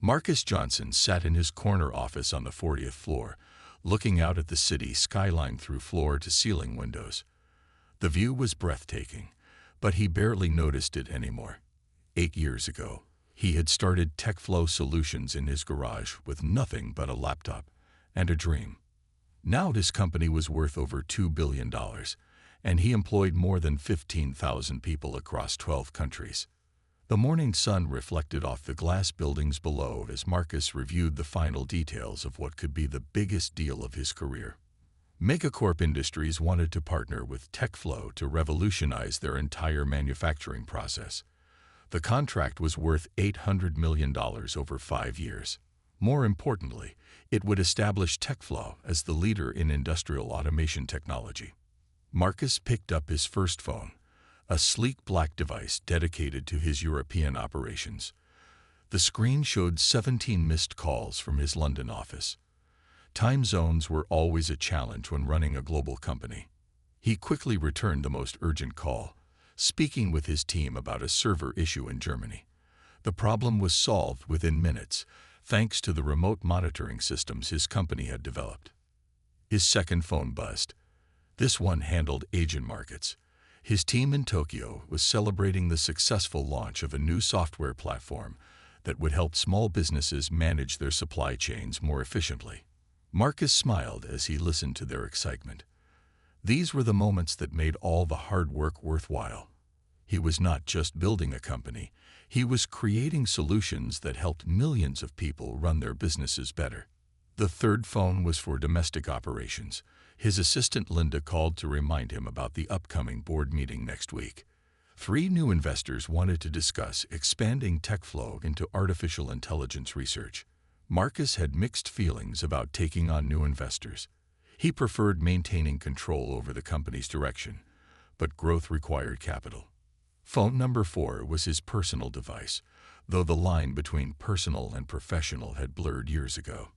Marcus Johnson sat in his corner office on the 40th floor, looking out at the city skyline through floor-to-ceiling windows. The view was breathtaking, but he barely noticed it anymore. 8 years ago, he had started TechFlow Solutions in his garage with nothing but a laptop and a dream. Now his company was worth over $2 billion, and he employed more than 15,000 people across 12 countries. The morning sun reflected off the glass buildings below as Marcus reviewed the final details of what could be the biggest deal of his career. Megacorp Industries wanted to partner with TechFlow to revolutionize their entire manufacturing process. The contract was worth $800 million over 5 years. More importantly, it would establish TechFlow as the leader in industrial automation technology. Marcus picked up his first phone, a sleek black device dedicated to his European operations. The screen showed 17 missed calls from his London office. Time zones were always a challenge when running a global company. He quickly returned the most urgent call, speaking with his team about a server issue in Germany. The problem was solved within minutes, thanks to the remote monitoring systems his company had developed. His second phone buzzed. This one handled Asian markets. His team in Tokyo was celebrating the successful launch of a new software platform that would help small businesses manage their supply chains more efficiently. Marcus smiled as he listened to their excitement. These were the moments that made all the hard work worthwhile. He was not just building a company, he was creating solutions that helped millions of people run their businesses better. The third phone was for domestic operations. His assistant Linda called to remind him about the upcoming board meeting next week. 3 new investors wanted to discuss expanding TechFlow into artificial intelligence research. Marcus had mixed feelings about taking on new investors. He preferred maintaining control over the company's direction, but growth required capital. Phone number 4 was his personal device, though the line between personal and professional had blurred years ago.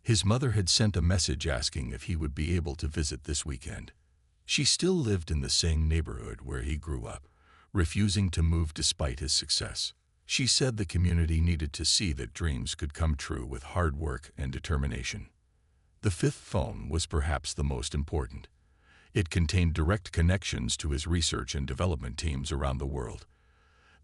His mother had sent a message asking if he would be able to visit this weekend. She still lived in the same neighborhood where he grew up, refusing to move despite his success. She said the community needed to see that dreams could come true with hard work and determination. The 5th phone was perhaps the most important. It contained direct connections to his research and development teams around the world.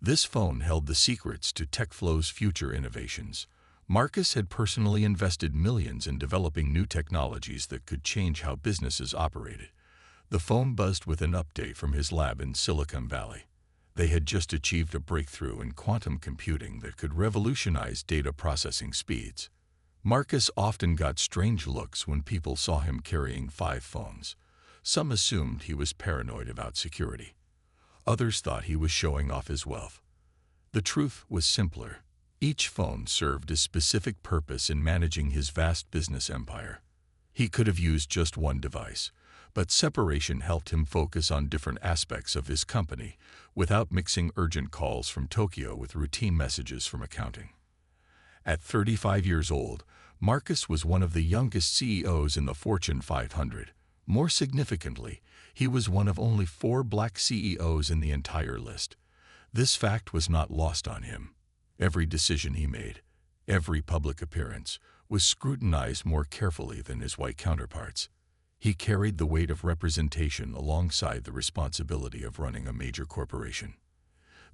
This phone held the secrets to TechFlow's future innovations. Marcus had personally invested millions in developing new technologies that could change how businesses operated. The phone buzzed with an update from his lab in Silicon Valley. They had just achieved a breakthrough in quantum computing that could revolutionize data processing speeds. Marcus often got strange looks when people saw him carrying 5 phones. Some assumed he was paranoid about security. Others thought he was showing off his wealth. The truth was simpler. Each phone served a specific purpose in managing his vast business empire. He could have used just one device, but separation helped him focus on different aspects of his company without mixing urgent calls from Tokyo with routine messages from accounting. At 35 years old, Marcus was one of the youngest CEOs in the Fortune 500. More significantly, he was one of only 4 black CEOs in the entire list. This fact was not lost on him. Every decision he made, every public appearance, was scrutinized more carefully than his white counterparts. He carried the weight of representation alongside the responsibility of running a major corporation.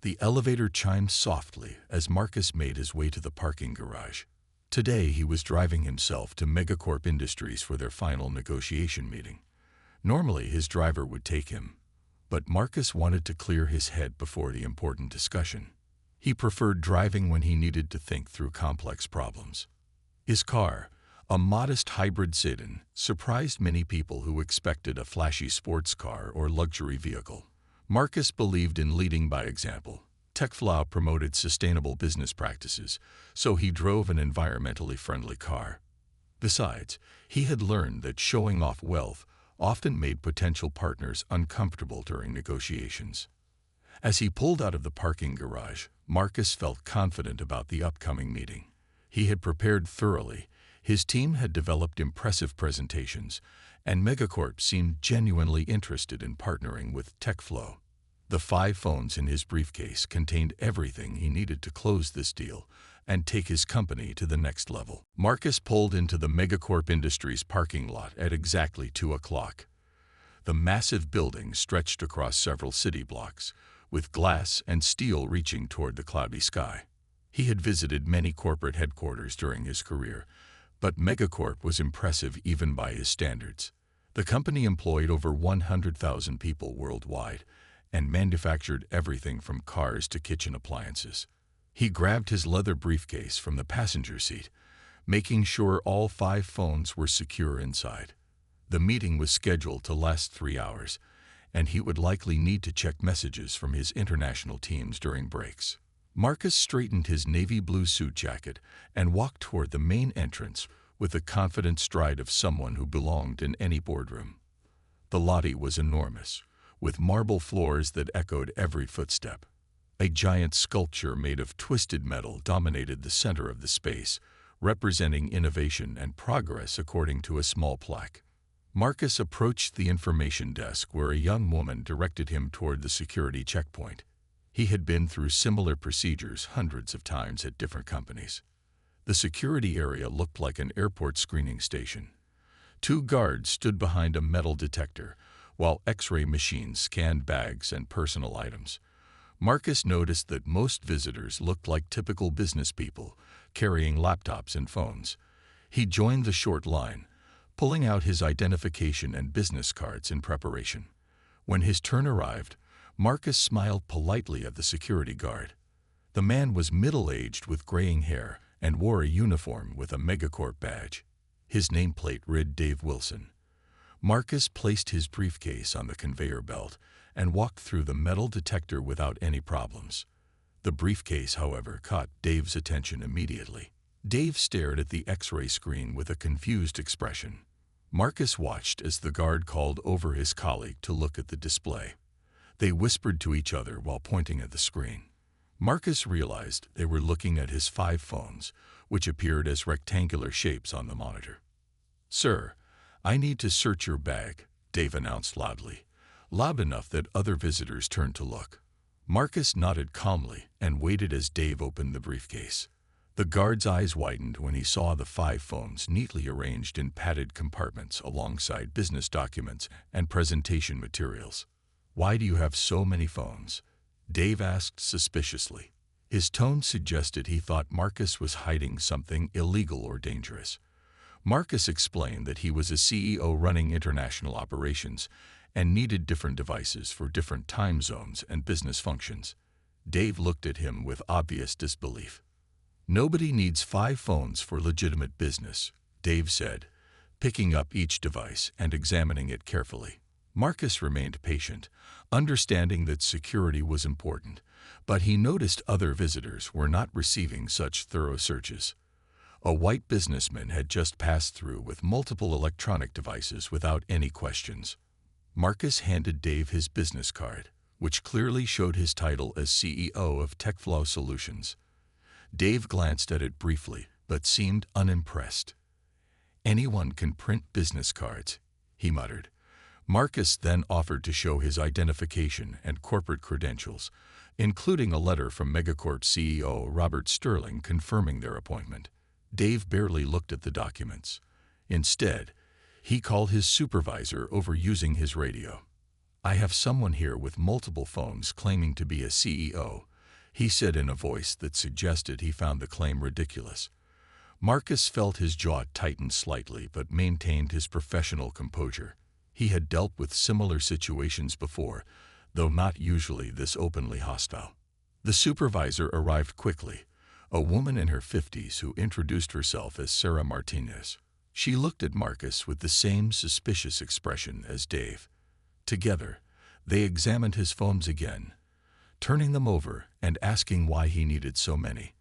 The elevator chimed softly as Marcus made his way to the parking garage. Today he was driving himself to Megacorp Industries for their final negotiation meeting. Normally his driver would take him, but Marcus wanted to clear his head before the important discussion. He preferred driving when he needed to think through complex problems. His car, a modest hybrid sedan, surprised many people who expected a flashy sports car or luxury vehicle. Marcus believed in leading by example. TechFlow promoted sustainable business practices, so he drove an environmentally friendly car. Besides, he had learned that showing off wealth often made potential partners uncomfortable during negotiations. As he pulled out of the parking garage, Marcus felt confident about the upcoming meeting. He had prepared thoroughly, his team had developed impressive presentations, and Megacorp seemed genuinely interested in partnering with TechFlow. The 5 phones in his briefcase contained everything he needed to close this deal, and take his company to the next level. Marcus pulled into the Megacorp Industries parking lot at exactly 2 o'clock. The massive building stretched across several city blocks, with glass and steel reaching toward the cloudy sky. He had visited many corporate headquarters during his career, but Megacorp was impressive even by his standards. The company employed over 100,000 people worldwide and manufactured everything from cars to kitchen appliances. He grabbed his leather briefcase from the passenger seat, making sure all 5 phones were secure inside. The meeting was scheduled to last 3 hours, and he would likely need to check messages from his international teams during breaks. Marcus straightened his navy blue suit jacket and walked toward the main entrance with the confident stride of someone who belonged in any boardroom. The lobby was enormous, with marble floors that echoed every footstep. A giant sculpture made of twisted metal dominated the center of the space, representing innovation and progress according to a small plaque. Marcus approached the information desk where a young woman directed him toward the security checkpoint. He had been through similar procedures hundreds of times at different companies. The security area looked like an airport screening station. 2 guards stood behind a metal detector, while X-ray machines scanned bags and personal items. Marcus noticed that most visitors looked like typical business people, carrying laptops and phones. He joined the short line, pulling out his identification and business cards in preparation. When his turn arrived, Marcus smiled politely at the security guard. The man was middle-aged with graying hair and wore a uniform with a Megacorp badge. His nameplate read Dave Wilson. Marcus placed his briefcase on the conveyor belt and walked through the metal detector without any problems. The briefcase, however, caught Dave's attention immediately. Dave stared at the X-ray screen with a confused expression. Marcus watched as the guard called over his colleague to look at the display. They whispered to each other while pointing at the screen. Marcus realized they were looking at his 5 phones, which appeared as rectangular shapes on the monitor. "Sir, I need to search your bag," Dave announced loudly, loud enough that other visitors turned to look. Marcus nodded calmly and waited as Dave opened the briefcase. The guard's eyes widened when he saw the 5 phones neatly arranged in padded compartments alongside business documents and presentation materials. "Why do you have so many phones?" Dave asked suspiciously. His tone suggested he thought Marcus was hiding something illegal or dangerous. Marcus explained that he was a CEO running international operations and needed different devices for different time zones and business functions. Dave looked at him with obvious disbelief. "Nobody needs 5 phones for legitimate business," Dave said, picking up each device and examining it carefully. Marcus remained patient, understanding that security was important, but he noticed other visitors were not receiving such thorough searches. A white businessman had just passed through with multiple electronic devices without any questions. Marcus handed Dave his business card, which clearly showed his title as CEO of TechFlow Solutions. Dave glanced at it briefly, but seemed unimpressed. "Anyone can print business cards," he muttered. Marcus then offered to show his identification and corporate credentials, including a letter from Megacorp CEO Robert Sterling confirming their appointment. Dave barely looked at the documents. Instead, he called his supervisor over using his radio. "I have someone here with multiple phones claiming to be a CEO," he said in a voice that suggested he found the claim ridiculous. Marcus felt his jaw tighten slightly but maintained his professional composure. He had dealt with similar situations before, though not usually this openly hostile. The supervisor arrived quickly, a woman in her 50s who introduced herself as Sarah Martinez. She looked at Marcus with the same suspicious expression as Dave. Together, they examined his phones again, turning them over and asking why he needed so many.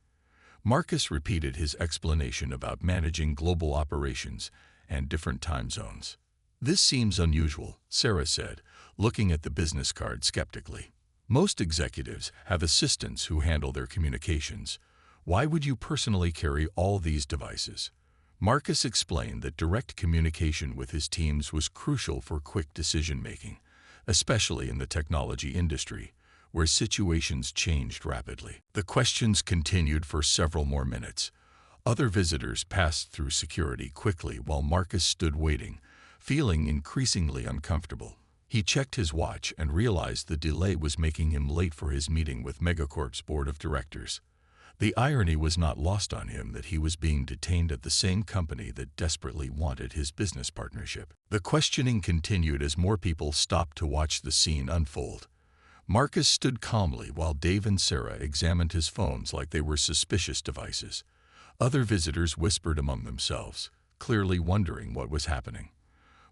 Marcus repeated his explanation about managing global operations and different time zones. "This seems unusual," Sarah said, looking at the business card skeptically. "Most executives have assistants who handle their communications. Why would you personally carry all these devices?" Marcus explained that direct communication with his teams was crucial for quick decision-making, especially in the technology industry, where situations changed rapidly. The questions continued for several more minutes. Other visitors passed through security quickly while Marcus stood waiting, feeling increasingly uncomfortable. He checked his watch and realized the delay was making him late for his meeting with Megacorp's board of directors. The irony was not lost on him that he was being detained at the same company that desperately wanted his business partnership. The questioning continued as more people stopped to watch the scene unfold. Marcus stood calmly while Dave and Sarah examined his phones like they were suspicious devices. Other visitors whispered among themselves, clearly wondering what was happening.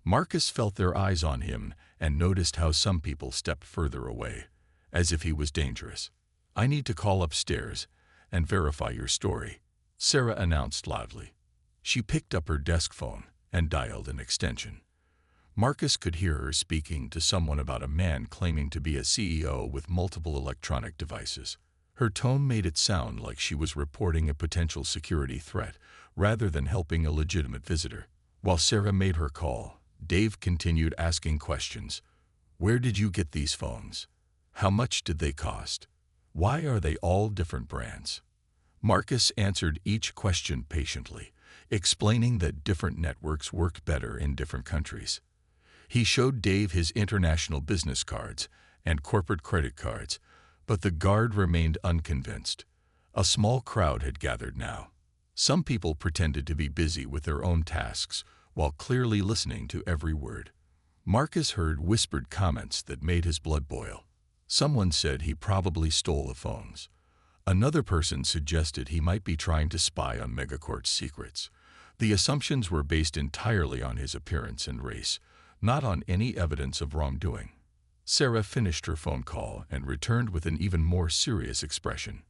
Marcus felt their eyes on him and noticed how some people stepped further away, as if he was dangerous. "I need to call upstairs and verify your story," Sarah announced loudly. She picked up her desk phone and dialed an extension. Marcus could hear her speaking to someone about a man claiming to be a CEO with multiple electronic devices. Her tone made it sound like she was reporting a potential security threat rather than helping a legitimate visitor. While Sarah made her call, Dave continued asking questions. "Where did you get these phones? How much did they cost? Why are they all different brands?" Marcus answered each question patiently, explaining that different networks worked better in different countries. He showed Dave his international business cards and corporate credit cards, but the guard remained unconvinced. A small crowd had gathered now. Some people pretended to be busy with their own tasks while clearly listening to every word. Marcus heard whispered comments that made his blood boil. Someone said he probably stole the phones. Another person suggested he might be trying to spy on Megacorp's secrets. The assumptions were based entirely on his appearance and race, not on any evidence of wrongdoing. Sarah finished her phone call and returned with an even more serious expression.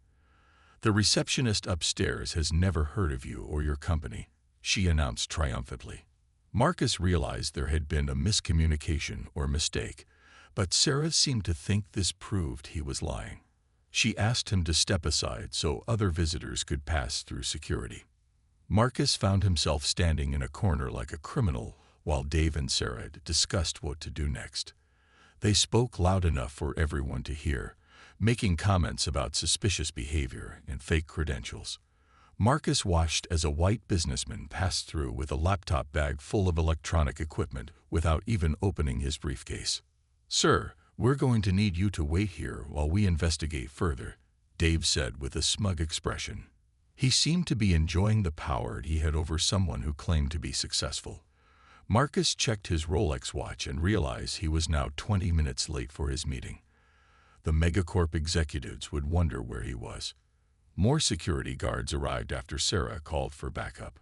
"The receptionist upstairs has never heard of you or your company," she announced triumphantly. Marcus realized there had been a miscommunication or mistake, but Sarah seemed to think this proved he was lying. She asked him to step aside so other visitors could pass through security. Marcus found himself standing in a corner like a criminal while Dave and Sarah discussed what to do next. They spoke loud enough for everyone to hear, making comments about suspicious behavior and fake credentials. Marcus watched as a white businessman passed through with a laptop bag full of electronic equipment without even opening his briefcase. "Sir, we're going to need you to wait here while we investigate further," Dave said with a smug expression. He seemed to be enjoying the power he had over someone who claimed to be successful. Marcus checked his Rolex watch and realized he was now 20 minutes late for his meeting. The Megacorp executives would wonder where he was. More security guards arrived after Sarah called for backup.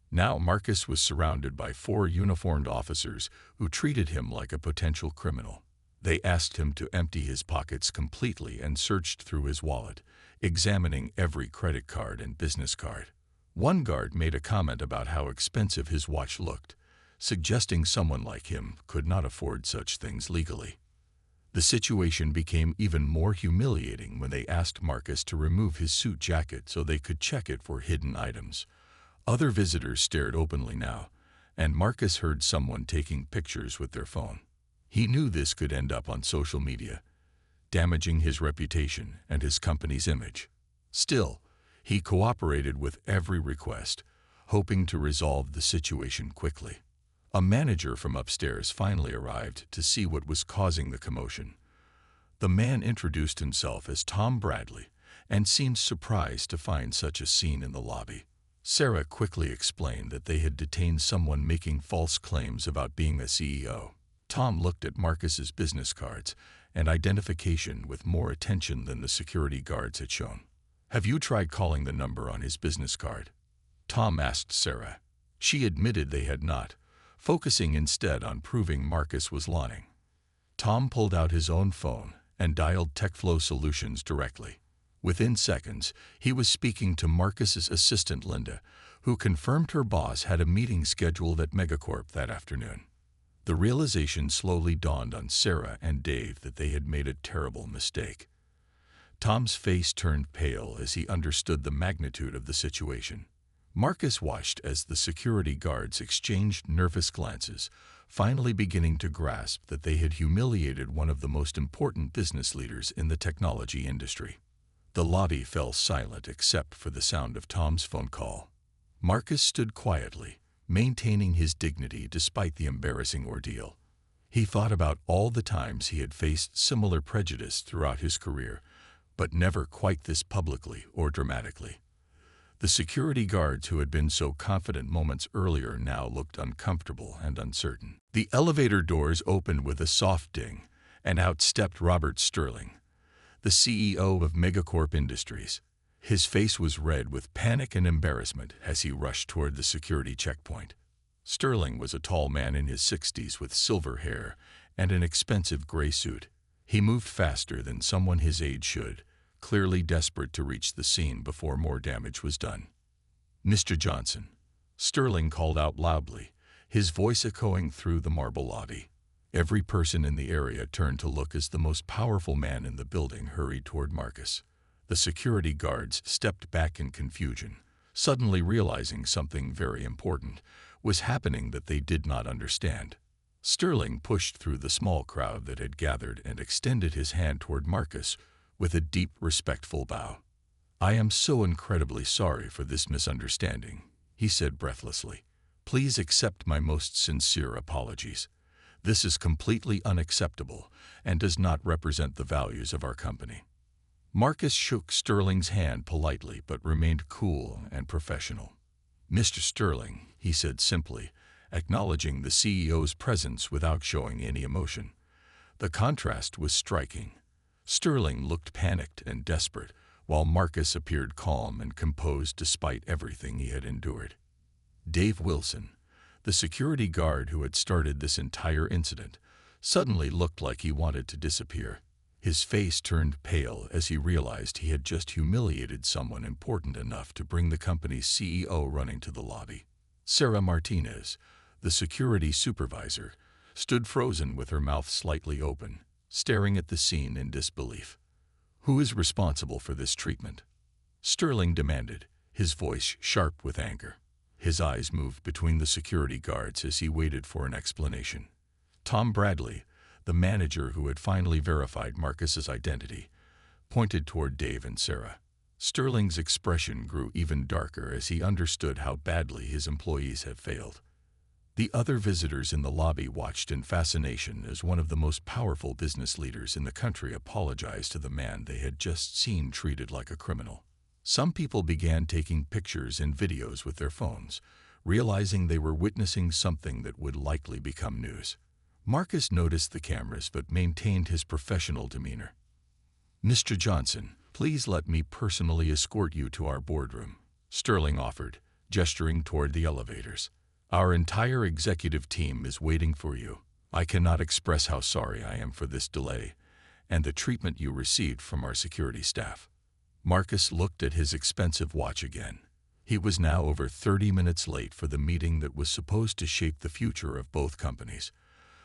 Now Marcus was surrounded by 4 uniformed officers who treated him like a potential criminal. They asked him to empty his pockets completely and searched through his wallet, examining every credit card and business card. One guard made a comment about how expensive his watch looked, suggesting someone like him could not afford such things legally. The situation became even more humiliating when they asked Marcus to remove his suit jacket so they could check it for hidden items. Other visitors stared openly now, and Marcus heard someone taking pictures with their phone. He knew this could end up on social media, damaging his reputation and his company's image. Still, he cooperated with every request, hoping to resolve the situation quickly. A manager from upstairs finally arrived to see what was causing the commotion. The man introduced himself as Tom Bradley and seemed surprised to find such a scene in the lobby. Sarah quickly explained that they had detained someone making false claims about being a CEO. Tom looked at Marcus's business cards and identification with more attention than the security guards had shown. "Have you tried calling the number on his business card?" Tom asked Sarah. She admitted they had not, focusing instead on proving Marcus was lying. Tom pulled out his own phone and dialed TechFlow Solutions directly. Within seconds, he was speaking to Marcus's assistant Linda, who confirmed her boss had a meeting scheduled at Megacorp that afternoon. The realization slowly dawned on Sarah and Dave that they had made a terrible mistake. Tom's face turned pale as he understood the magnitude of the situation. Marcus watched as the security guards exchanged nervous glances, finally beginning to grasp that they had humiliated one of the most important business leaders in the technology industry. The lobby fell silent except for the sound of Tom's phone call. Marcus stood quietly, maintaining his dignity despite the embarrassing ordeal. He thought about all the times he had faced similar prejudice throughout his career, but never quite this publicly or dramatically. The security guards who had been so confident moments earlier now looked uncomfortable and uncertain. The elevator doors opened with a soft ding, and out stepped Robert Sterling, the CEO of Megacorp Industries. His face was red with panic and embarrassment as he rushed toward the security checkpoint. Sterling was a tall man in his 60s with silver hair and an expensive gray suit. He moved faster than someone his age should, clearly desperate to reach the scene before more damage was done. "Mr. Johnson," Sterling called out loudly, his voice echoing through the marble lobby. Every person in the area turned to look as the most powerful man in the building hurried toward Marcus. The security guards stepped back in confusion, suddenly realizing something very important was happening that they did not understand. Sterling pushed through the small crowd that had gathered and extended his hand toward Marcus with a deep, respectful bow. "I am so incredibly sorry for this misunderstanding," he said breathlessly. "Please accept my most sincere apologies. This is completely unacceptable and does not represent the values of our company." Marcus shook Sterling's hand politely but remained cool and professional. "Mr. Sterling," he said simply, acknowledging the CEO's presence without showing any emotion. The contrast was striking. Sterling looked panicked and desperate, while Marcus appeared calm and composed despite everything he had endured. Dave Wilson, the security guard who had started this entire incident, suddenly looked like he wanted to disappear. His face turned pale as he realized he had just humiliated someone important enough to bring the company's CEO running to the lobby. Sarah Martinez, the security supervisor, stood frozen with her mouth slightly open, staring at the scene in disbelief. "Who is responsible for this treatment?" Sterling demanded, his voice sharp with anger. His eyes moved between the security guards as he waited for an explanation. Tom Bradley, the manager who had finally verified Marcus's identity, pointed toward Dave and Sarah. Sterling's expression grew even darker as he understood how badly his employees had failed. The other visitors in the lobby watched in fascination as one of the most powerful business leaders in the country apologized to the man they had just seen treated like a criminal. Some people began taking pictures and videos with their phones, realizing they were witnessing something that would likely become news. Marcus noticed the cameras but maintained his professional demeanor. "Mr. Johnson, please let me personally escort you to our boardroom," Sterling offered, gesturing toward the elevators. "Our entire executive team is waiting for you. I cannot express how sorry I am for this delay and the treatment you received from our security staff." Marcus looked at his expensive watch again. He was now over 30 minutes late for the meeting that was supposed to shape the future of both companies.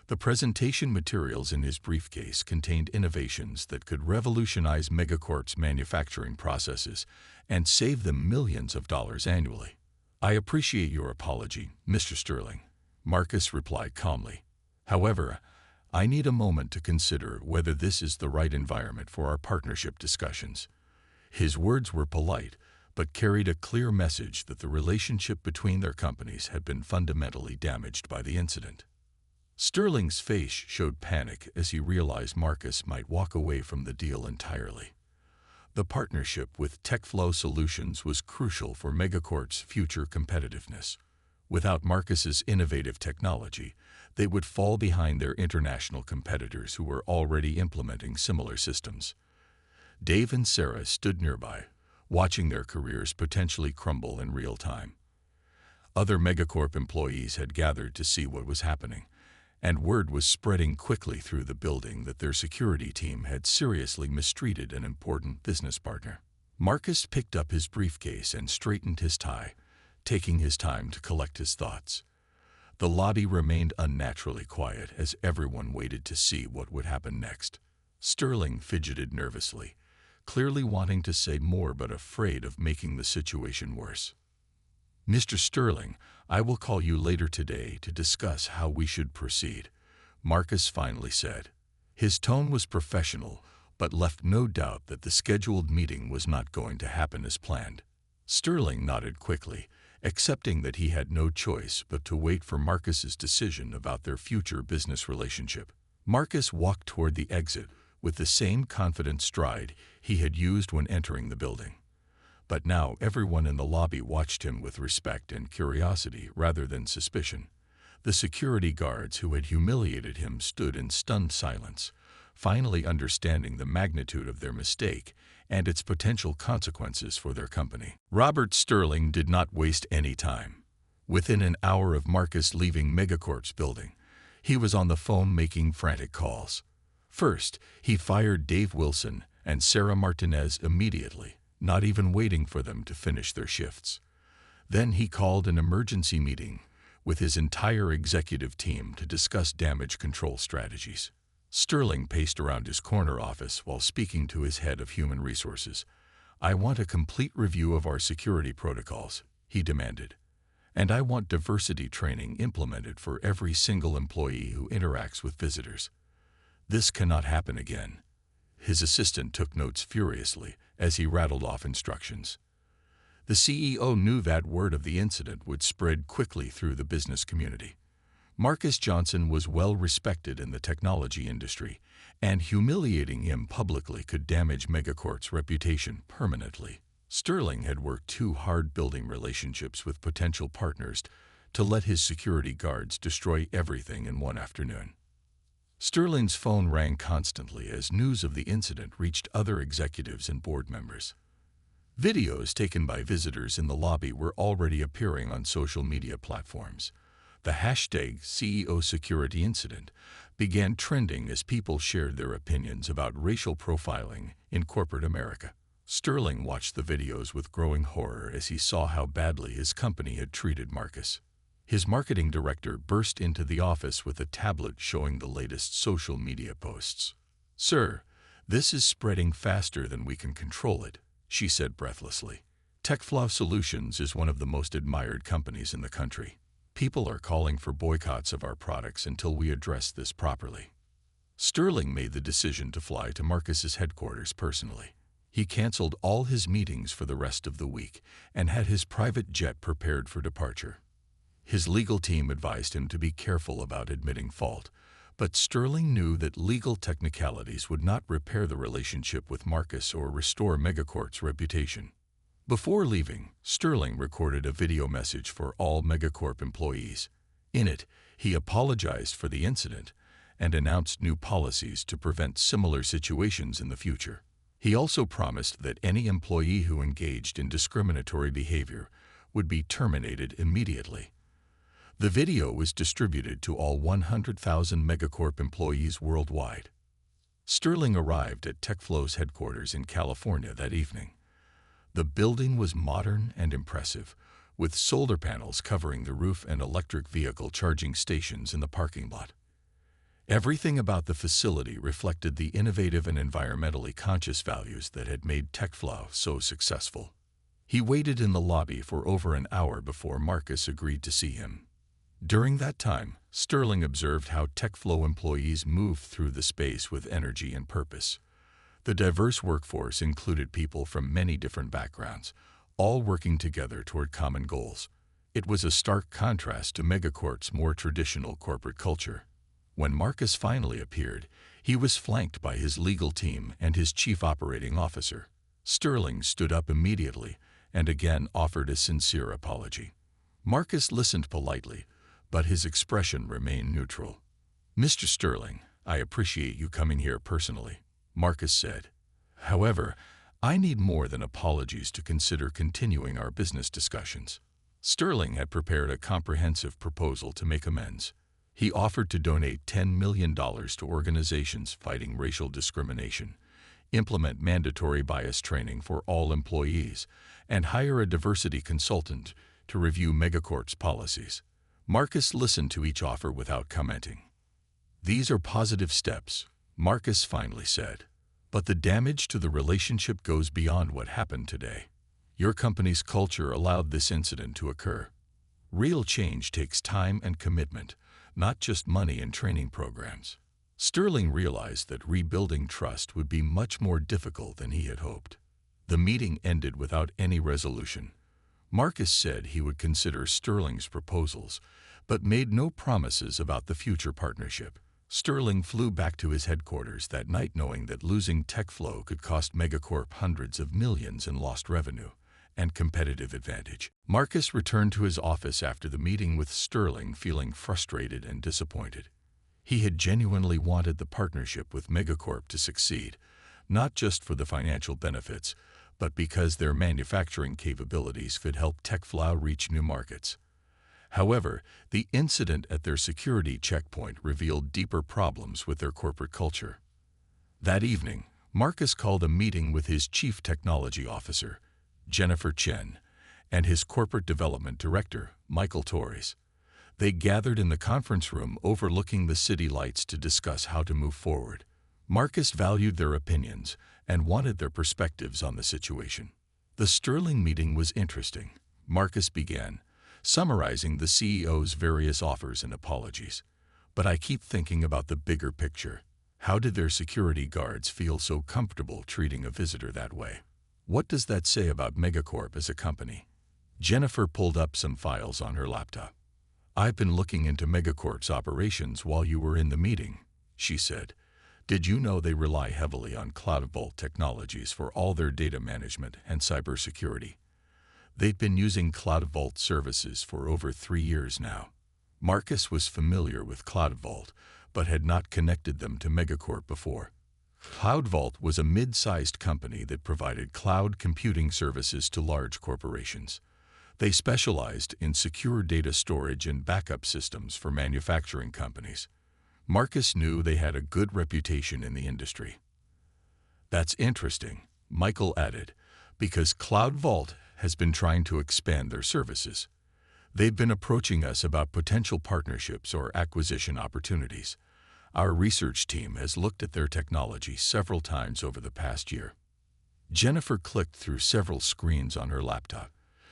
The presentation materials in his briefcase contained innovations that could revolutionize Megacorp's manufacturing processes and save them millions of dollars annually. "I appreciate your apology, Mr. Sterling," Marcus replied calmly. "However, I need a moment to consider whether this is the right environment for our partnership discussions." His words were polite, but carried a clear message that the relationship between their companies had been fundamentally damaged by the incident. Sterling's face showed panic as he realized Marcus might walk away from the deal entirely. The partnership with TechFlow Solutions was crucial for Megacorp's future competitiveness. Without Marcus's innovative technology, they would fall behind their international competitors who were already implementing similar systems. Dave and Sarah stood nearby, watching their careers potentially crumble in real time. Other Megacorp employees had gathered to see what was happening, and word was spreading quickly through the building that their security team had seriously mistreated an important business partner. Marcus picked up his briefcase and straightened his tie, taking his time to collect his thoughts. The lobby remained unnaturally quiet as everyone waited to see what would happen next. Sterling fidgeted nervously, clearly wanting to say more but afraid of making the situation worse. "Mr. Sterling, I will call you later today to discuss how we should proceed," Marcus finally said. His tone was professional, but left no doubt that the scheduled meeting was not going to happen as planned. Sterling nodded quickly, accepting that he had no choice but to wait for Marcus's decision about their future business relationship. Marcus walked toward the exit with the same confident stride he had used when entering the building. But now everyone in the lobby watched him with respect and curiosity rather than suspicion. The security guards who had humiliated him stood in stunned silence, finally understanding the magnitude of their mistake and its potential consequences for their company. Robert Sterling did not waste any time. Within an hour of Marcus leaving Megacorp's building, he was on the phone making frantic calls. First, he fired Dave Wilson and Sarah Martinez immediately, not even waiting for them to finish their shifts. Then he called an emergency meeting with his entire executive team to discuss damage control strategies. Sterling paced around his corner office while speaking to his head of human resources. "I want a complete review of our security protocols," he demanded. "And I want diversity training implemented for every single employee who interacts with visitors. This cannot happen again." His assistant took notes furiously as he rattled off instructions. The CEO knew that word of the incident would spread quickly through the business community. Marcus Johnson was well respected in the technology industry, and humiliating him publicly could damage Megacorp's reputation permanently. Sterling had worked too hard building relationships with potential partners to let his security guards destroy everything in one afternoon. Sterling's phone rang constantly as news of the incident reached other executives and board members. Videos taken by visitors in the lobby were already appearing on social media platforms. The hashtag CEO Security Incident began trending as people shared their opinions about racial profiling in corporate America. Sterling watched the videos with growing horror as he saw how badly his company had treated Marcus. His marketing director burst into the office with a tablet showing the latest social media posts. "Sir, this is spreading faster than we can control it," she said breathlessly. "TechFlow Solutions is one of the most admired companies in the country. People are calling for boycotts of our products until we address this properly." Sterling made the decision to fly to Marcus's headquarters personally. He canceled all his meetings for the rest of the week and had his private jet prepared for departure. His legal team advised him to be careful about admitting fault, but Sterling knew that legal technicalities would not repair the relationship with Marcus or restore Megacorp's reputation. Before leaving, Sterling recorded a video message for all Megacorp employees. In it, he apologized for the incident and announced new policies to prevent similar situations in the future. He also promised that any employee who engaged in discriminatory behavior would be terminated immediately. The video was distributed to all 100,000 Megacorp employees worldwide. Sterling arrived at TechFlow's headquarters in California that evening. The building was modern and impressive, with solar panels covering the roof and electric vehicle charging stations in the parking lot. Everything about the facility reflected the innovative and environmentally conscious values that had made TechFlow so successful. He waited in the lobby for over an hour before Marcus agreed to see him. During that time, Sterling observed how TechFlow employees moved through the space with energy and purpose. The diverse workforce included people from many different backgrounds, all working together toward common goals. It was a stark contrast to Megacorp's more traditional corporate culture. When Marcus finally appeared, he was flanked by his legal team and his chief operating officer. Sterling stood up immediately and again offered a sincere apology. Marcus listened politely, but his expression remained neutral. "Mr. Sterling, I appreciate you coming here personally," Marcus said. "However, I need more than apologies to consider continuing our business discussions." Sterling had prepared a comprehensive proposal to make amends. He offered to donate $10 million to organizations fighting racial discrimination, implement mandatory bias training for all employees, and hire a diversity consultant to review Megacorp's policies. Marcus listened to each offer without commenting. "These are positive steps," Marcus finally said. "But the damage to the relationship goes beyond what happened today. Your company's culture allowed this incident to occur. Real change takes time and commitment, not just money and training programs. Sterling realized that rebuilding trust would be much more difficult than he had hoped. The meeting ended without any resolution. Marcus said he would consider Sterling's proposals, but made no promises about the future partnership. Sterling flew back to his headquarters that night knowing that losing TechFlow could cost Megacorp hundreds of millions in lost revenue and competitive advantage. Marcus returned to his office after the meeting with Sterling feeling frustrated and disappointed. He had genuinely wanted the partnership with Megacorp to succeed, not just for the financial benefits, but because their manufacturing capabilities could help TechFlow reach new markets. However, the incident at their security checkpoint revealed deeper problems with their corporate culture. That evening, Marcus called a meeting with his Chief Technology Officer, Jennifer Chen, and his Corporate Development Director, Michael Torres. They gathered in the conference room overlooking the city lights to discuss how to move forward. Marcus valued their opinions and wanted their perspectives on the situation. The Sterling meeting was interesting. Marcus began, summarizing the CEO's various offers and apologies. But I keep thinking about the bigger picture. How did their security guards feel so comfortable treating a visitor that way? What does that say about Megacorp as a company? Jennifer pulled up some files on her laptop. I've been looking into Megacorp's operations while you were in the meeting, she said. Did you know they rely heavily on CloudVault technologies for all their data management and cybersecurity? They've been using CloudVault services for over 3 years now. Marcus was familiar with CloudVault, but had not connected them to Megacorp before. CloudVault was a mid-sized company that provided cloud computing services to large corporations. They specialized in secure data storage and backup systems for manufacturing companies. Marcus knew they had a good reputation in the industry. That's interesting, Michael added, because CloudVault has been trying to expand their services. They've been approaching us about potential partnerships or acquisition opportunities. Our research team has looked at their technology several times over the past year. Jennifer clicked through several screens on her laptop,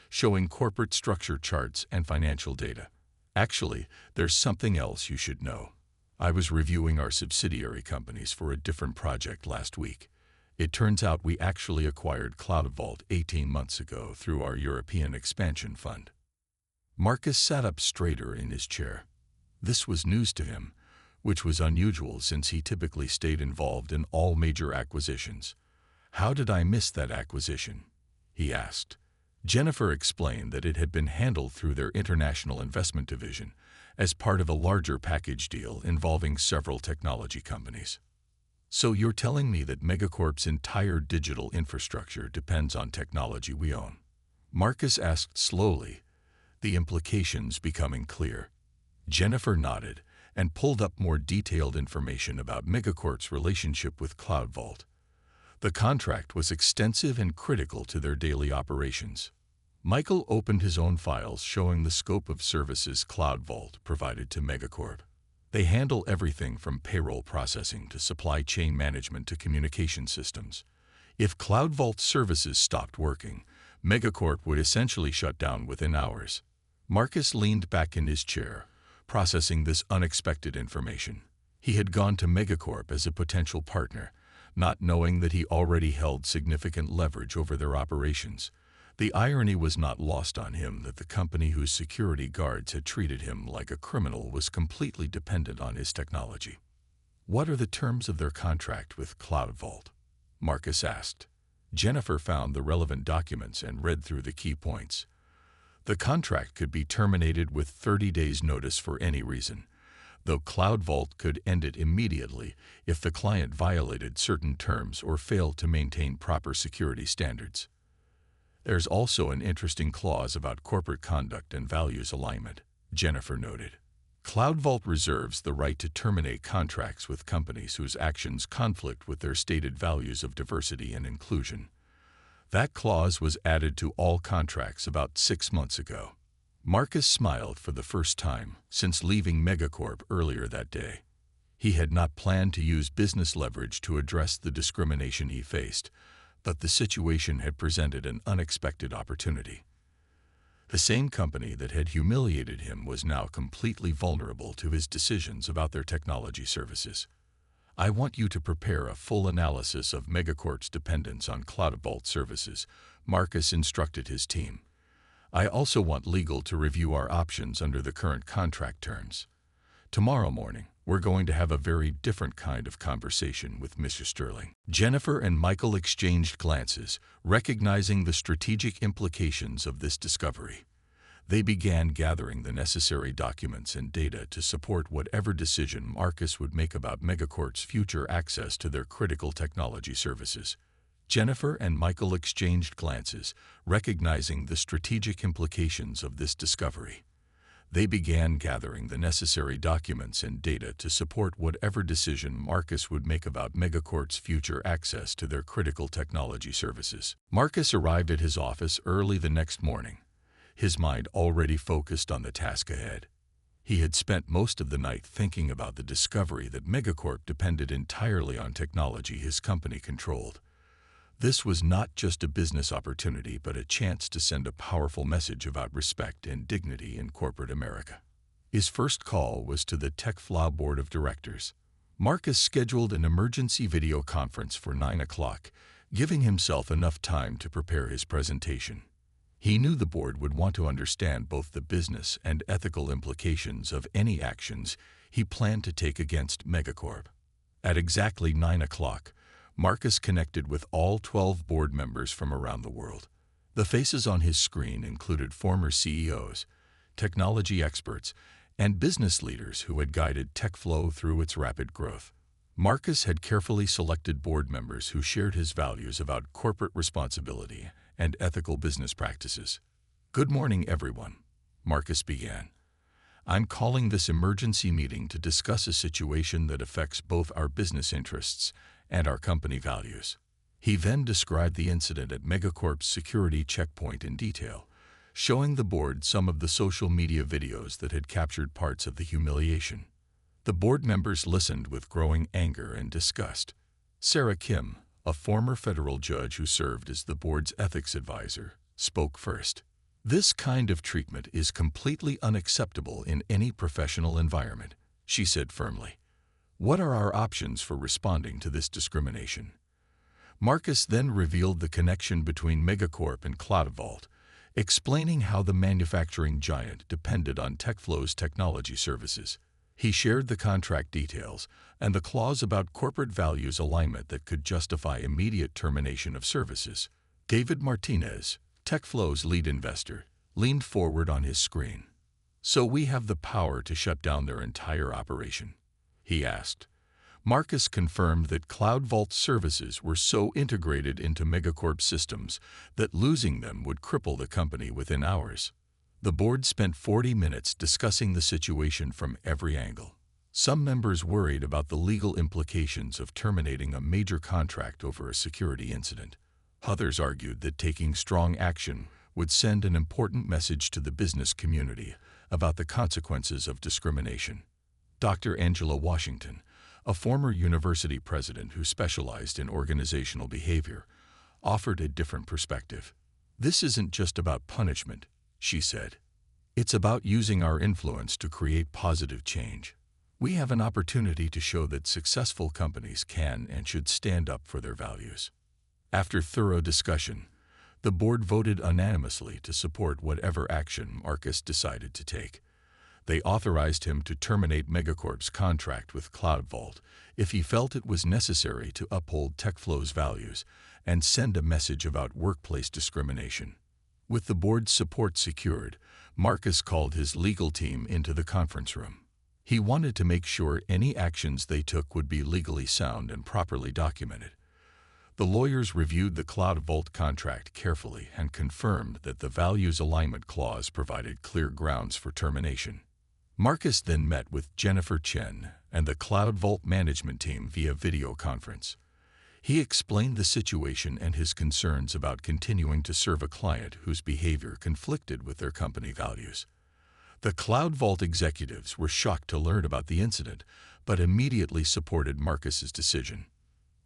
showing corporate structure charts and financial data. Actually, there's something else you should know. I was reviewing our subsidiary companies for a different project last week. It turns out we actually acquired CloudVault 18 months ago through our European expansion fund. Marcus sat up straighter in his chair. This was news to him, which was unusual since he typically stayed involved in all major acquisitions. How did I miss that acquisition? He asked. Jennifer explained that it had been handled through their international investment division as part of a larger package deal involving several technology companies. So you're telling me that Megacorp's entire digital infrastructure depends on technology we own? Marcus asked slowly, the implications becoming clear. Jennifer nodded and pulled up more detailed information about Megacorp's relationship with CloudVault. The contract was extensive and critical to their daily operations. Michael opened his own files showing the scope of services CloudVault provided to Megacorp. They handle everything from payroll processing to supply chain management to communication systems. If CloudVault services stopped working, Megacorp would essentially shut down within hours. Marcus leaned back in his chair, processing this unexpected information. He had gone to Megacorp as a potential partner, not knowing that he already held significant leverage over their operations. The irony was not lost on him that the company whose security guards had treated him like a criminal was completely dependent on his technology. What are the terms of their contract with CloudVault? Marcus asked. Jennifer found the relevant documents and read through the key points. The contract could be terminated with 30 days' notice for any reason, though CloudVault could end it immediately if the client violated certain terms or failed to maintain proper security standards. There's also an interesting clause about corporate conduct and values alignment, Jennifer noted. CloudVault reserves the right to terminate contracts with companies whose actions conflict with their stated values of diversity and inclusion. That clause was added to all contracts about 6 months ago. Marcus smiled for the first time since leaving Megacorp earlier that day. He had not planned to use business leverage to address the discrimination he faced, But the situation had presented an unexpected opportunity. The same company that had humiliated him was now completely vulnerable to his decisions about their technology services. I want you to prepare a full analysis of Megacorp's dependence on Cloud Vault services, Marcus instructed his team. I also want legal to review our options under the current contract terms. Tomorrow morning, we're going to have a very different kind of conversation with Mr. Sterling. Jennifer and Michael exchanged glances, recognizing the strategic implications of this discovery. They began gathering the necessary documents and data to support whatever decision Marcus would make about Megacorp's future access to their critical technology services. Jennifer and Michael exchanged glances, recognizing the strategic implications of this discovery. They began gathering the necessary documents and data to support whatever decision Marcus would make about Megacorp's future access to their critical technology services. Marcus arrived at his office early the next morning, his mind already focused on the task ahead. He had spent most of the night thinking about the discovery that Megacorp depended entirely on technology his company controlled. This was not just a business opportunity, but a chance to send a powerful message about respect and dignity in corporate America. His first call was to the TechFlow Board of Directors. Marcus scheduled an emergency video conference for 9 o'clock, giving himself enough time to prepare his presentation. He knew the board would want to understand both the business and ethical implications of any actions he planned to take against Megacorp. At exactly 9 o'clock, Marcus connected with all 12 board members from around the world. The faces on his screen included former CEOs, technology experts, and business leaders who had guided TechFlow through its rapid growth. Marcus had carefully selected board members who shared his values about corporate responsibility and ethical business practices. Good morning, everyone, Marcus began. I'm calling this emergency meeting to discuss a situation that affects both our business interests and our company values. He then described the incident at Megacorp's security checkpoint in detail, showing the board some of the social media videos that had captured parts of the humiliation. The board members listened with growing anger and disgust. Sarah Kim, a former federal judge who served as the board's ethics advisor, spoke first. This kind of treatment is completely unacceptable in any professional environment, she said firmly. What are our options for responding to this discrimination? Marcus then revealed the connection between Megacorp and Cloud Vault, explaining how the manufacturing giant depended on TechFlow's technology services. He shared the contract details and the clause about corporate values alignment that could justify immediate termination of services. David Martinez, TechFlow's lead investor, leaned forward on his screen. So we have the power to shut down their entire operation? He asked. Marcus confirmed that Cloud Vault services were so integrated into Megacorp systems that losing them would cripple the company within hours. The board spent 40 minutes discussing the situation from every angle. Some members worried about the legal implications of terminating a major contract over a security incident. Others argued that taking strong action would send an important message to the business community about the consequences of discrimination. Dr. Angela Washington, a former university president who specialized in organizational behavior, offered a different perspective. This isn't just about punishment, she said. It's about using our influence to create positive change. We have an opportunity to show that successful companies can and should stand up for their values. After thorough discussion, the board voted unanimously to support whatever action Marcus decided to take. They authorized him to terminate Megacorp's contract with Cloud Vault if he felt it was necessary to uphold TechFlow's values and send a message about workplace discrimination. With the board's support secured, Marcus called his legal team into the conference room. He wanted to make sure any actions they took would be legally sound and properly documented. The lawyers reviewed the Cloud Vault contract carefully and confirmed that the values alignment clause provided clear grounds for termination. Marcus then met with Jennifer Chen and the Cloud Vault management team via video conference. He explained the situation and his concerns about continuing to serve a client whose behavior conflicted with their company values. The Cloud Vault executives were shocked to learn about the incident, but immediately supported Marcus's decision.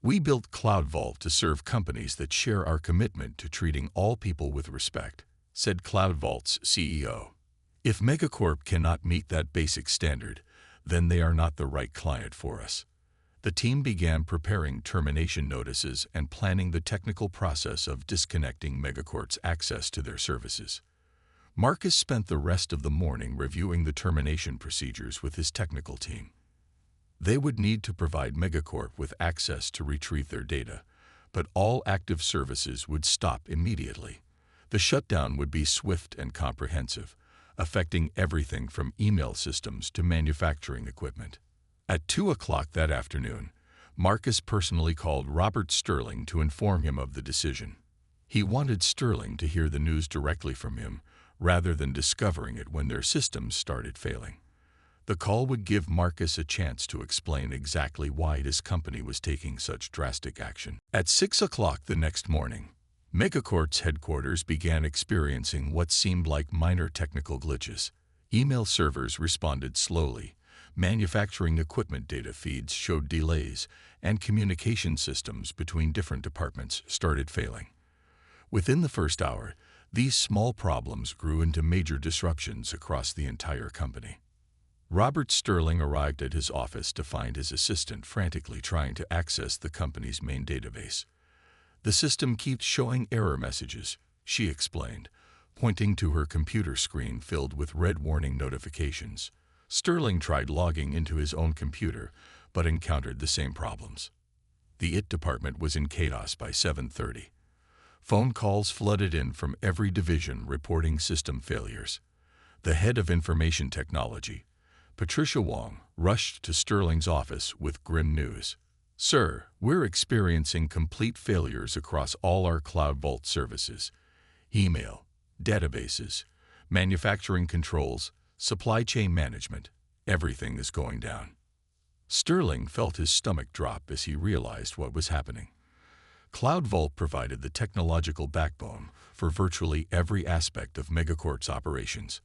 We built Cloud Vault to serve companies that share our commitment to treating all people with respect, said Cloud Vault's CEO. If Megacorp cannot meet that basic standard, then they are not the right client for us. The team began preparing termination notices and planning the technical process of disconnecting Megacorp's access to their services. Marcus spent the rest of the morning reviewing the termination procedures with his technical team. They would need to provide Megacorp with access to retrieve their data, but all active services would stop immediately. The shutdown would be swift and comprehensive, affecting everything from email systems to manufacturing equipment. At 2 o'clock that afternoon, Marcus personally called Robert Sterling to inform him of the decision. He wanted Sterling to hear the news directly from him, rather than discovering it when their systems started failing. The call would give Marcus a chance to explain exactly why his company was taking such drastic action. At 6 o'clock the next morning, Megacorp's headquarters began experiencing what seemed like minor technical glitches. Email servers responded slowly, manufacturing equipment data feeds showed delays, and communication systems between different departments started failing. Within the first hour, these small problems grew into major disruptions across the entire company. Robert Sterling arrived at his office to find his assistant frantically trying to access the company's main database. "The system keeps showing error messages," she explained, pointing to her computer screen filled with red warning notifications. Sterling tried logging into his own computer, but encountered the same problems. The IT department was in chaos by 7:30. Phone calls flooded in from every division reporting system failures. The head of information technology, Patricia Wong, rushed to Sterling's office with grim news. "Sir, we're experiencing complete failures across all our Cloud Vault services. Email, databases, manufacturing controls, supply chain management. Everything is going down." Sterling felt his stomach drop as he realized what was happening. Cloud Vault provided the technological backbone for virtually every aspect of Megacorp's operations.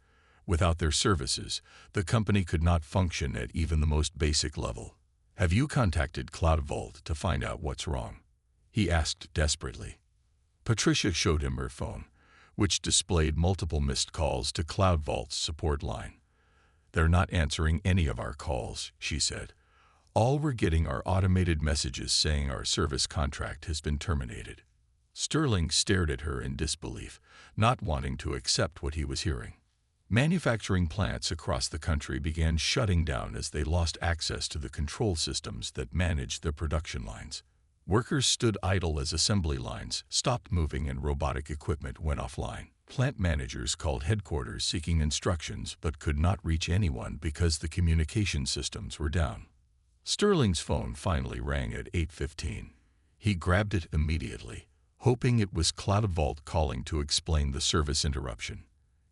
Without their services, the company could not function at even the most basic level. "Have you contacted Cloud Vault to find out what's wrong?" he asked desperately. Patricia showed him her phone, which displayed multiple missed calls to Cloud Vault's support line. "They're not answering any of our calls," she said. "All we're getting are automated messages saying our service contract has been terminated." Sterling stared at her in disbelief, not wanting to accept what he was hearing. Manufacturing plants across the country began shutting down as they lost access to the control systems that managed their production lines. Workers stood idle as assembly lines stopped moving and robotic equipment went offline. Plant managers called headquarters seeking instructions but could not reach anyone because the communication systems were down. Sterling's phone finally rang at 8:15. He grabbed it immediately, hoping it was Cloud Vault calling to explain the service interruption.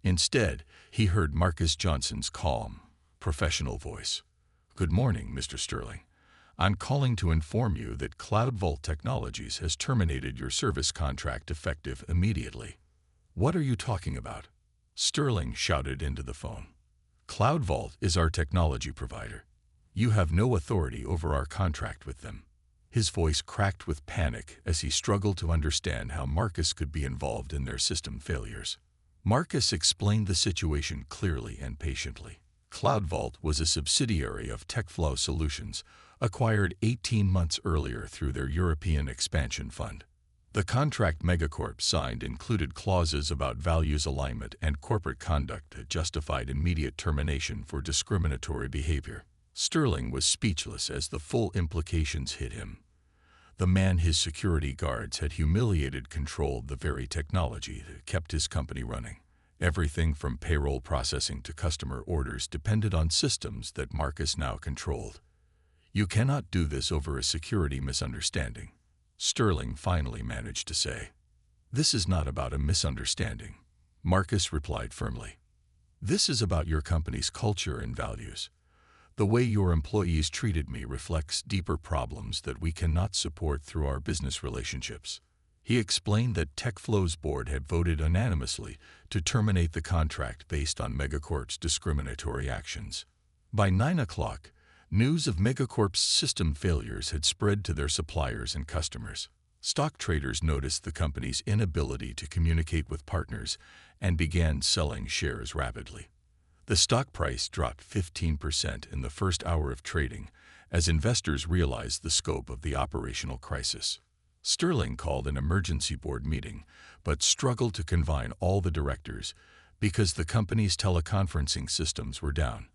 Instead, he heard Marcus Johnson's calm, professional voice. "Good morning, Mr. Sterling. I'm calling to inform you that Cloud Vault Technologies has terminated your service contract effective immediately." "What are you talking about?" Sterling shouted into the phone. "Cloud Vault is our technology provider. You have no authority over our contract with them." His voice cracked with panic as he struggled to understand how Marcus could be involved in their system failures. Marcus explained the situation clearly and patiently. Cloud Vault was a subsidiary of TechFlow Solutions, acquired 18 months earlier through their European expansion fund. The contract Megacorp signed included clauses about values alignment and corporate conduct that justified immediate termination for discriminatory behavior. Sterling was speechless as the full implications hit him. The man his security guards had humiliated controlled the very technology that kept his company running. Everything from payroll processing to customer orders depended on systems that Marcus now controlled. "You cannot do this over a security misunderstanding," Sterling finally managed to say. "This is not about a misunderstanding," Marcus replied firmly. "This is about your company's culture and values. The way your employees treated me reflects deeper problems that we cannot support through our business relationships." He explained that TechFlow's board had voted unanimously to terminate the contract based on Megacorp's discriminatory actions. By 9 o'clock, News of Megacorp's system failures had spread to their suppliers and customers. Stock traders noticed the company's inability to communicate with partners and began selling shares rapidly. The stock price dropped 15% in the first hour of trading as investors realized the scope of the operational crisis. Sterling called an emergency board meeting, but struggled to convene all the directors because the company's teleconferencing systems were down.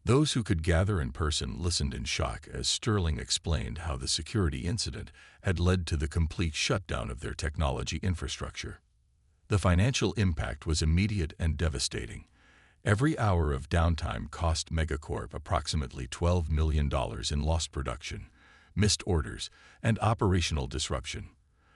Those who could gather in person listened in shock as Sterling explained how the security incident had led to the complete shutdown of their technology infrastructure. The financial impact was immediate and devastating. Every hour of downtime cost Megacorp approximately $12 million in lost production, missed orders, and operational disruption.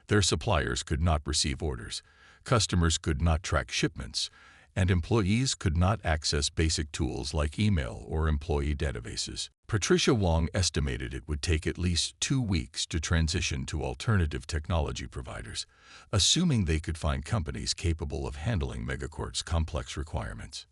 Their suppliers could not receive orders, customers could not track shipments, and employees could not access basic tools like email or employee databases. Patricia Wong estimated it would take at least 2 weeks to transition to alternative technology providers, assuming they could find companies capable of handling Megacorp's complex requirements.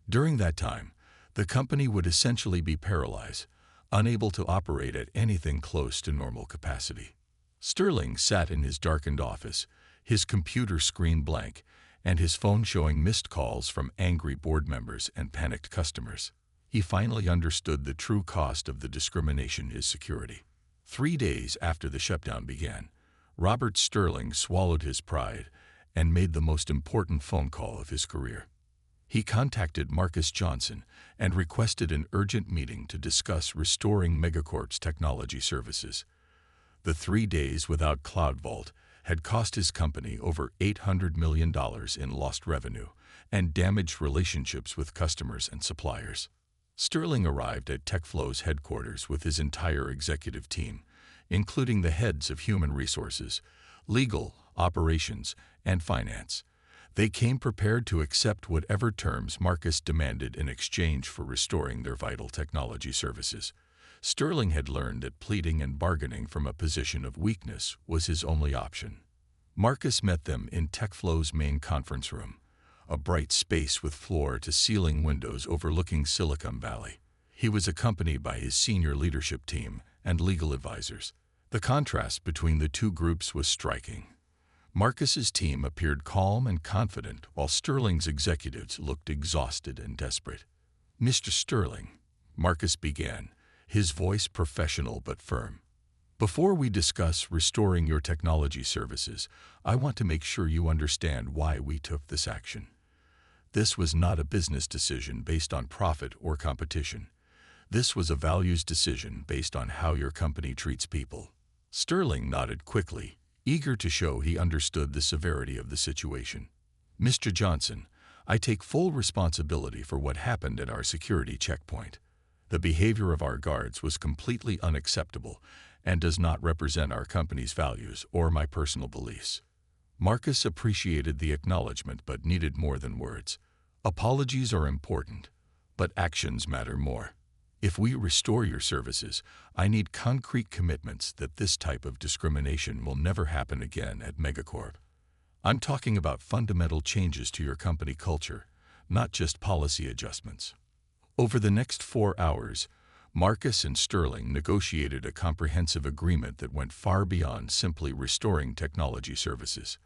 During that time, the company would essentially be paralyzed, unable to operate at anything close to normal capacity. Sterling sat in his darkened office, his computer screen blank, and his phone showing missed calls from angry board members and panicked customers. He finally understood the true cost of the discrimination is security. 3 days after the shutdown began, Robert Sterling swallowed his pride and made the most important phone call of his career. He contacted Marcus Johnson and requested an urgent meeting to discuss restoring Megacorp's technology services. The 3 days without Cloud Vault had cost his company over $800 million in lost revenue and damaged relationships with customers and suppliers. Sterling arrived at TechFlow's headquarters with his entire executive team, including the heads of human resources, legal, operations, and finance. They came prepared to accept whatever terms Marcus demanded in exchange for restoring their vital technology services. Sterling had learned that pleading and bargaining from a position of weakness was his only option. Marcus met them in TechFlow's main conference room, a bright space with floor-to-ceiling windows overlooking Silicon Valley. He was accompanied by his senior leadership team and legal advisors. The contrast between the two groups was striking. Marcus's team appeared calm and confident, while Sterling's executives looked exhausted and desperate. "Mr. Sterling," Marcus began, his voice professional but firm. "Before we discuss restoring your technology services, I want to make sure you understand why we took this action. This was not a business decision based on profit or competition. This was a values decision based on how your company treats people." Sterling nodded quickly, eager to show he understood the severity of the situation. "Mr. Johnson, I take full responsibility for what happened at our security checkpoint. The behavior of our guards was completely unacceptable and does not represent our company's values or my personal beliefs." Marcus appreciated the acknowledgement but needed more than words. "Apologies are important, but actions matter more. If we restore your services, I need concrete commitments that this type of discrimination will never happen again at Megacorp. I'm talking about fundamental changes to your company culture, not just policy adjustments." Over the next 4 hours, Marcus and Sterling negotiated a comprehensive agreement that went far beyond simply restoring technology services.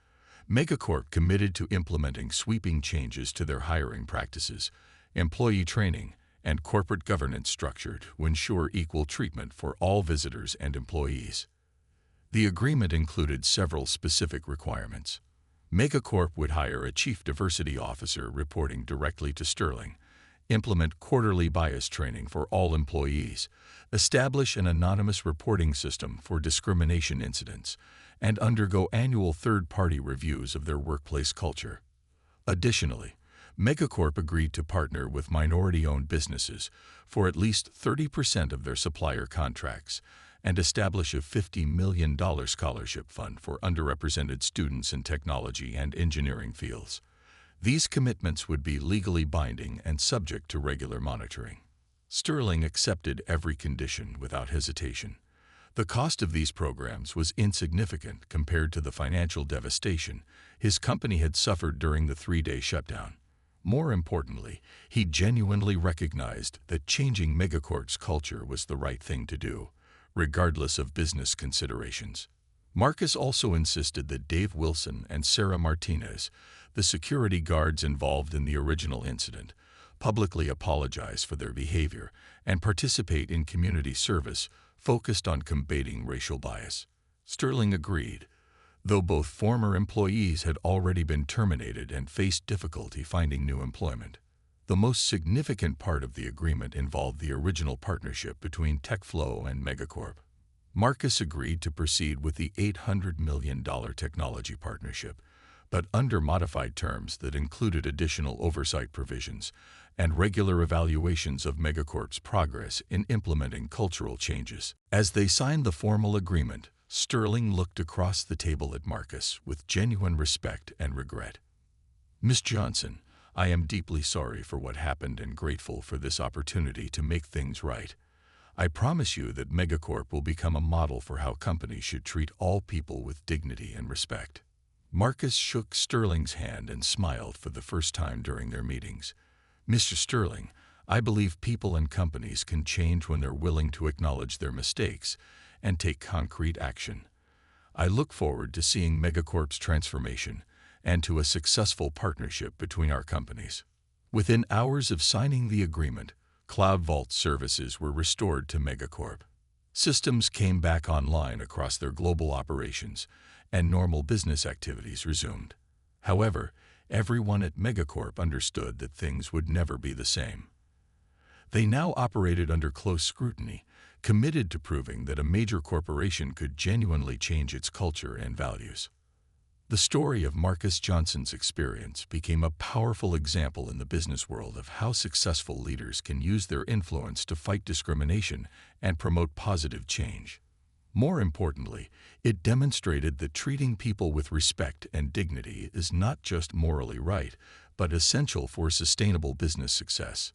Megacorp committed to implementing sweeping changes to their hiring practices, employee training, and corporate governance structure to ensure equal treatment for all visitors and employees. The agreement included several specific requirements. Megacorp would hire a chief diversity officer reporting directly to Sterling, implement quarterly bias training for all employees, establish an anonymous reporting system for discrimination incidents, and undergo annual third-party reviews of their workplace culture. Additionally, Megacorp agreed to partner with minority-owned businesses for at least 30% of their supplier contracts and establish a $50 million scholarship fund for underrepresented students in technology and engineering fields. These commitments would be legally binding and subject to regular monitoring. Sterling accepted every condition without hesitation. The cost of these programs was insignificant compared to the financial devastation his company had suffered during the 3-day shutdown. More importantly, he genuinely recognized that changing Megacorp's culture was the right thing to do, regardless of business considerations. Marcus also insisted that Dave Wilson and Sarah Martinez, the security guards involved in the original incident, publicly apologize for their behavior and participate in community service focused on combating racial bias. Sterling agreed, though both former employees had already been terminated and faced difficulty finding new employment. The most significant part of the agreement involved the original partnership between TechFlow and Megacorp. Marcus agreed to proceed with the $800 million technology partnership, but under modified terms that included additional oversight provisions and regular evaluations of Megacorp's progress in implementing cultural changes. As they signed the formal agreement, Sterling looked across the table at Marcus with genuine respect and regret. "Miss Johnson, I am deeply sorry for what happened and grateful for this opportunity to make things right. I promise you that Megacorp will become a model for how companies should treat all people with dignity and respect." Marcus shook Sterling's hand and smiled for the first time during their meetings. "Mr. Sterling, I believe people and companies can change when they're willing to acknowledge their mistakes and take concrete action. I look forward to seeing Megacorp's transformation and to a successful partnership between our companies." Within hours of signing the agreement, Cloud Vault services were restored to Megacorp. Systems came back online across their global operations, and normal business activities resumed. However, everyone at Megacorp understood that things would never be the same. They now operated under close scrutiny, committed to proving that a major corporation could genuinely change its culture and values. The story of Marcus Johnson's experience became a powerful example in the business world of how successful leaders can use their influence to fight discrimination and promote positive change. More importantly, it demonstrated that treating people with respect and dignity is not just morally right, but essential for sustainable business success.